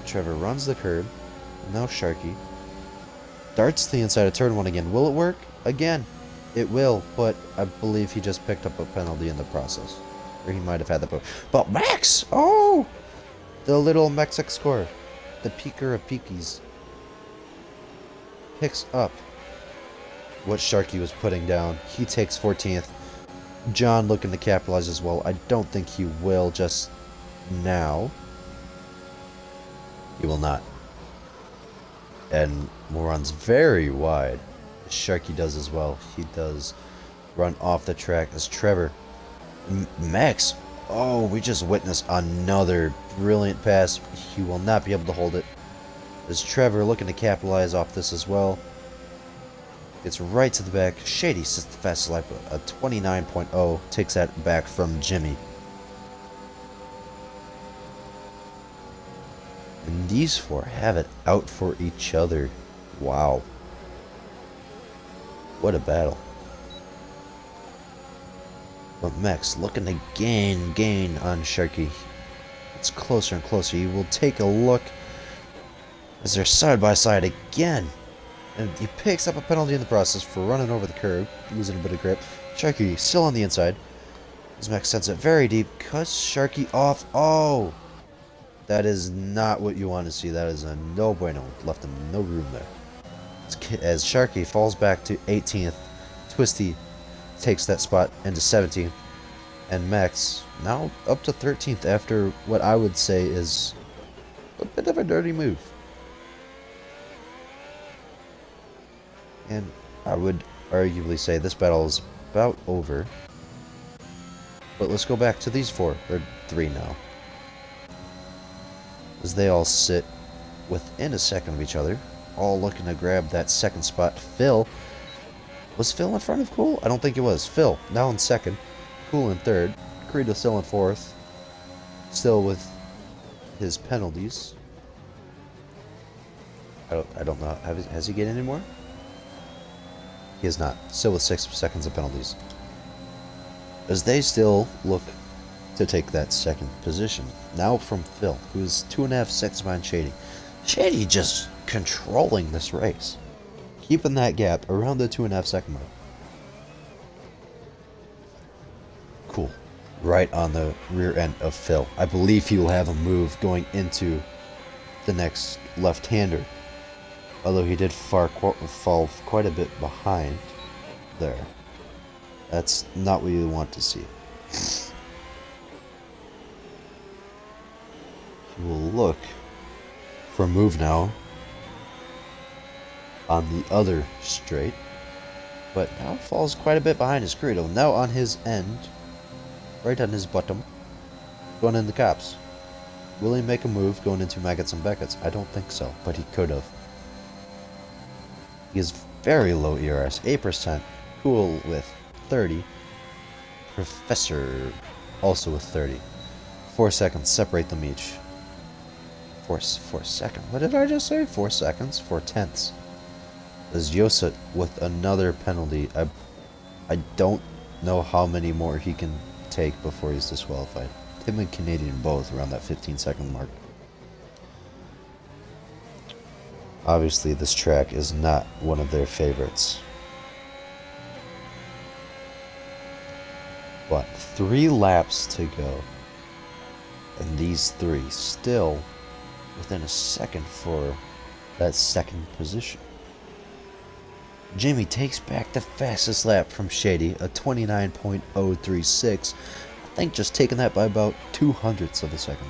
S1: Trevor runs the curb. Now Sharky darts to the inside of turn 1 again. Will it work? Again, it will, but I believe he just picked up a penalty in the process. Or he might have had the boat. But Max! Oh! The little Mexic score. The peaker of peakies. Picks up what Sharky was putting down. He takes 14th. John looking to capitalize as well. I don't think he will just now. He will not. And runs very wide. Sharky does as well. He does run off the track as Trevor. Max. Oh, we just witnessed another brilliant pass. He will not be able to hold it. As Trevor looking to capitalize off this as well. Gets right to the back. Shady sits the fastest lap. A 29.0 takes that back from Jimmy. And these four have it out for each other. Wow. What a battle. But Max looking to gain on Sharky. It's closer and closer. You will take a look as they're side by side again. And he picks up a penalty in the process for running over the curb, losing a bit of grip. Sharky still on the inside. As Max sends it very deep, cuts Sharky off. Oh! That is not what you want to see. That is a no bueno. Left him no room there. As Sharky falls back to 18th, Twisty takes that spot into 17th. And Max now up to 13th after what I would say is a bit of a dirty move. And I would arguably say this battle is about over. But let's go back to these four, or three now. As they all sit within a second of each other, all looking to grab that second spot. Phil. Was Phil in front of Cool? I don't think it was. Phil, now in second. Cool in third. Credo still in fourth. Still with his penalties. I don't know. Has he get any more? He is not. Still with 6 seconds of penalties. As they still look to take that second position. Now from Phil, who is 2.5 seconds behind Shady. Shady just controlling this race. Keeping that gap around the 2.5 second mark. Cool. Right on the rear end of Phil. I believe he will have a move going into the next left-hander. Although he did fall quite a bit behind there. That's not what you want to see. He will look for a move now on the other straight. But now falls quite a bit behind his Credo. Now on his end, right on his bottom, going in the cops. Will he make a move going into Maggots and Beckett's? I don't think so, but he could have. He has very low ERS, 8%. Cool with 30. Professor also with 30. 4 seconds separate them each. 4 seconds. What did I just say? 4 seconds? 4 tenths. As Yosa with another penalty. I don't know how many more he can take before he's disqualified. Him and Canadian both around that 15-second mark. Obviously, this track is not one of their favorites. But 3 laps to go. And these 3 still within a second for that second position. Jimmy takes back the fastest lap from Shady, a 29.036. I think just taking that by about 0.02 of a second.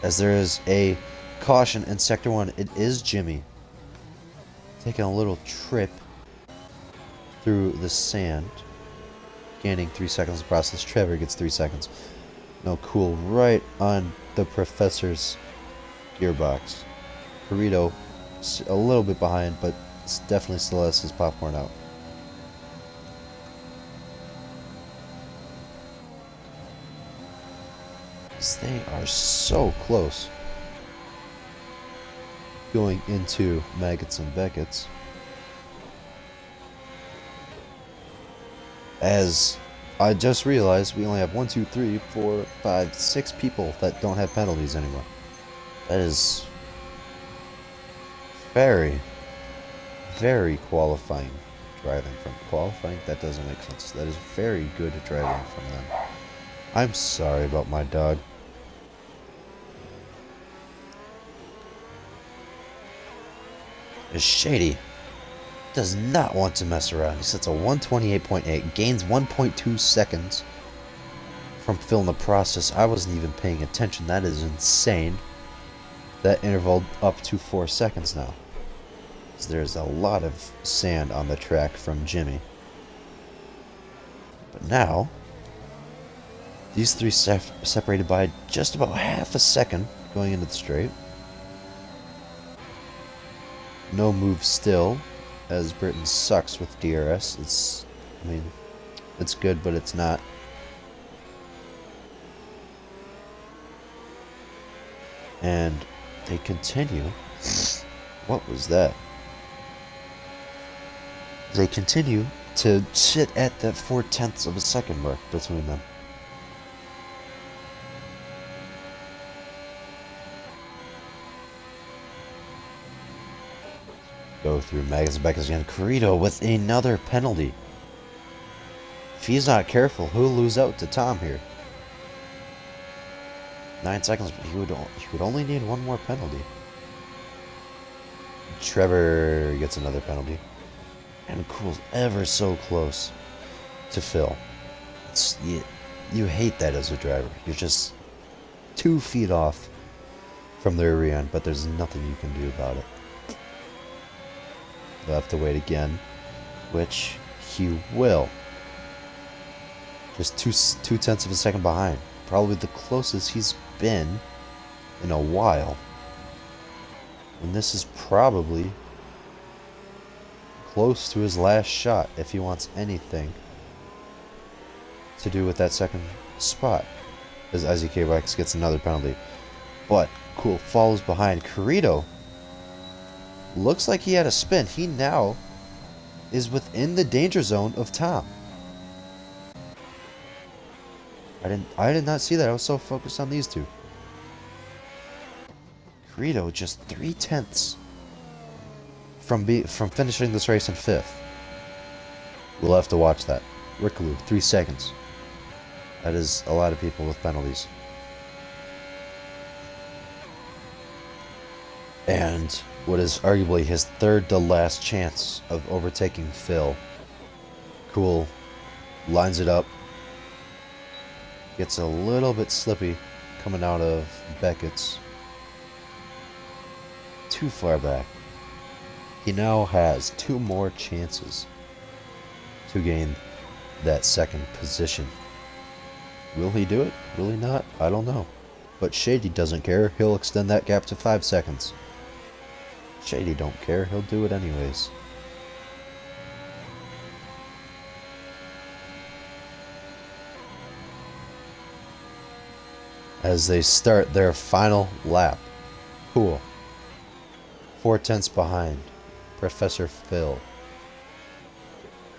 S1: As there is a caution in Sector 1, it is Jimmy taking a little trip through the sand, gaining 3 seconds of process. Trevor gets 3 seconds. No, Cool right on the Professor's gearbox. Burrito a little bit behind, but definitely still has his popcorn out. They are so close going into Maggots and Beckett's. As I just realized, we only have 1, 2, 3, 4, 5, 6 people that don't have penalties anymore. That is very, very qualifying driving from qualifying? That doesn't make sense. That is very good driving from them. I'm sorry about my dog. Shady does not want to mess around. He sets a 128.8, gains 1.2 seconds from Phil in the process. I wasn't even paying attention. That is insane. That interval up to 4 seconds now. There's a lot of sand on the track from Jimmy. But now, these three separated by just about half a second going into the straight. No move still, as Britain sucks with DRS. It's good, but it's not. And they continue. What was that? They continue to sit at that 0.4 of a second mark between them. Go through Magnus back again. Corrido with another penalty. If he's not careful, he'll lose out to Tom here. 9 seconds, but he would only need one more penalty. Trevor gets another penalty. And Cool's ever so close to Phil. You hate that as a driver. You're just 2 feet off from the rear end, but there's nothing you can do about it. You'll have to wait again, which he will. Just 0.2 of a second behind. Probably the closest he's been in a while. And this is probably close to his last shot if he wants anything to do with that second spot. As IZK Rex gets another penalty. But Cool follows behind. Corrido looks like he had a spin. He now is within the danger zone of Tom. I did not see that. I was so focused on these two. Corrido just 0.3 from finishing this race in 5th. We'll have to watch that. Rickaloo, 3 seconds. That is a lot of people with penalties. And what is arguably his third to last chance of overtaking Phil. Cool lines it up. Gets a little bit slippy coming out of Beckett's. Too far back. He now has 2 more chances to gain that second position. Will he do it? Will he not? I don't know. But Shady doesn't care. He'll extend that gap to 5 seconds. Shady don't care. He'll do it anyways. As they start their final lap. Cool. 0.4 behind Professor Phil.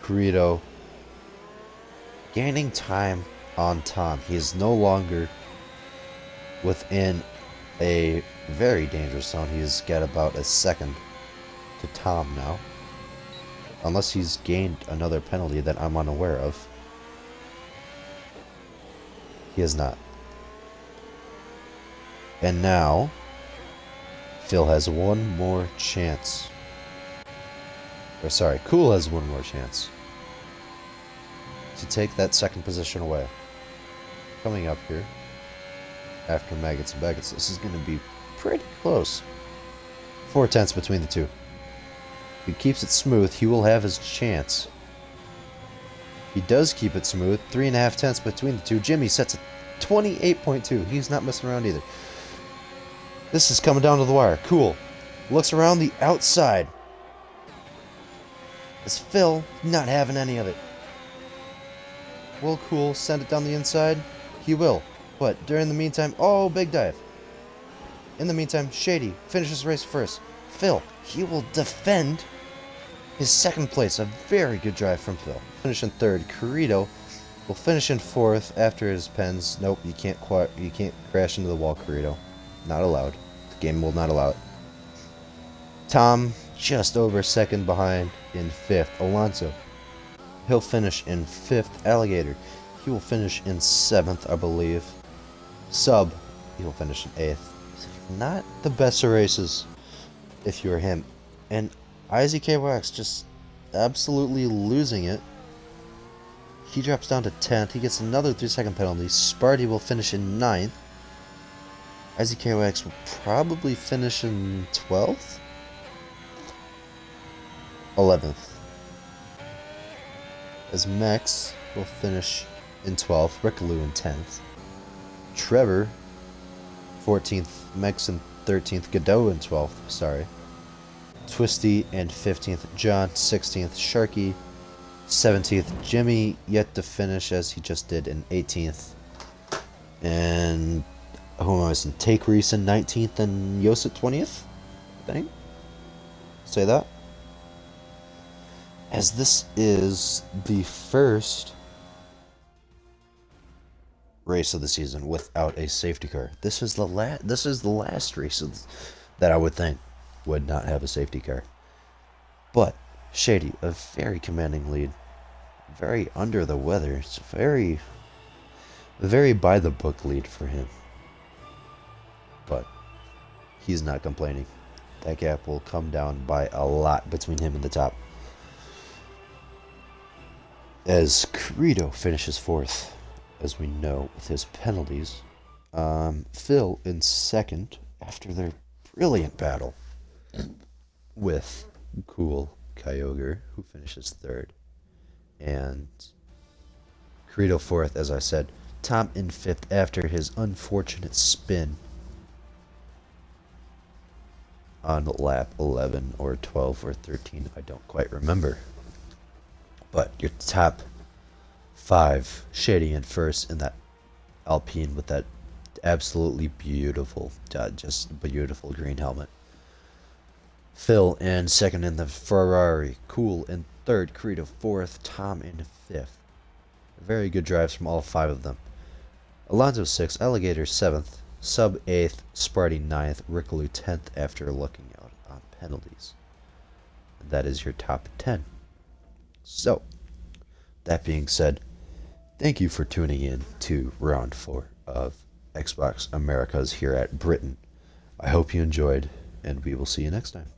S1: Corrido gaining time on Tom. He is no longer within a very dangerous zone. He's got about a second to Tom now. Unless he's gained another penalty that I'm unaware of. He has not. And now Phil has one more chance. Or sorry, Cool has one more chance to take that second position away. Coming up here after Maggots and Baggots, this is going to be pretty close. 0.4 between the two. If he keeps it smooth, he will have his chance. He does keep it smooth. 3.5 between the two. Jimmy sets a 28.2. He's not messing around either. This is coming down to the wire. Cool. Looks around the outside. Is Phil not having any of it? Will Cool send it down the inside? He will. But during the meantime, oh, big dive. In the meantime, Shady finishes the race first. Phil, he will defend his second place. A very good drive from Phil. Finish in 3rd. Corrido will finish in 4th after his pens. Nope, you can't crash into the wall, Corrido. Not allowed. The game will not allow it. Tom just over second behind in 5th. Alonso, he'll finish in 5th. Alligator, he will finish in 7th, I believe. Sub, he will finish in 8th. Not the best of races if you're him. And IZKYX just absolutely losing it. He drops down to 10th. He gets another 3-second penalty. Sparty will finish in 9th. IZKYX will probably finish in 12th? 11th. As Max will finish in 12th. Rickaloo in 10th. Trevor, 14th. Max in 13th. Godot in 12th. Sorry. Twisty in 15th. John, 16th. Sharky, 17th. Jimmy yet to finish as he just did in 18th. And who am I missing? Take Reese in 19th and Yost at 20th? I think. Say that. As this is the first race of the season without a safety car. This is the last race that I would think would not have a safety car. But Shady, a very commanding lead, very under the weather. It's very by the book lead for him. But he's not complaining. That gap will come down by a lot between him and the top. As Credo finishes 4th, as we know, with his penalties. Phil in 2nd after their brilliant battle with Cool Kyogre, who finishes 3rd. And Credo 4th, as I said. Tom in 5th after his unfortunate spin on lap 11 or 12 or 13. I don't quite remember. But your top 5, Shady in 1st in that Alpine with that absolutely beautiful, just beautiful green helmet. Phil in 2nd in the Ferrari. Cool in 3rd. Credo 4th. Tom in 5th. Very good drives from all 5 of them. Alonso 6th. Alligator 7th. Sub 8th. Sparty 9th. Rickaloo 10th after looking out on penalties. And that is your top 10. So, that being said, thank you for tuning in to round 4 of Xbox Americas here at Britain. I hope you enjoyed, and we will see you next time.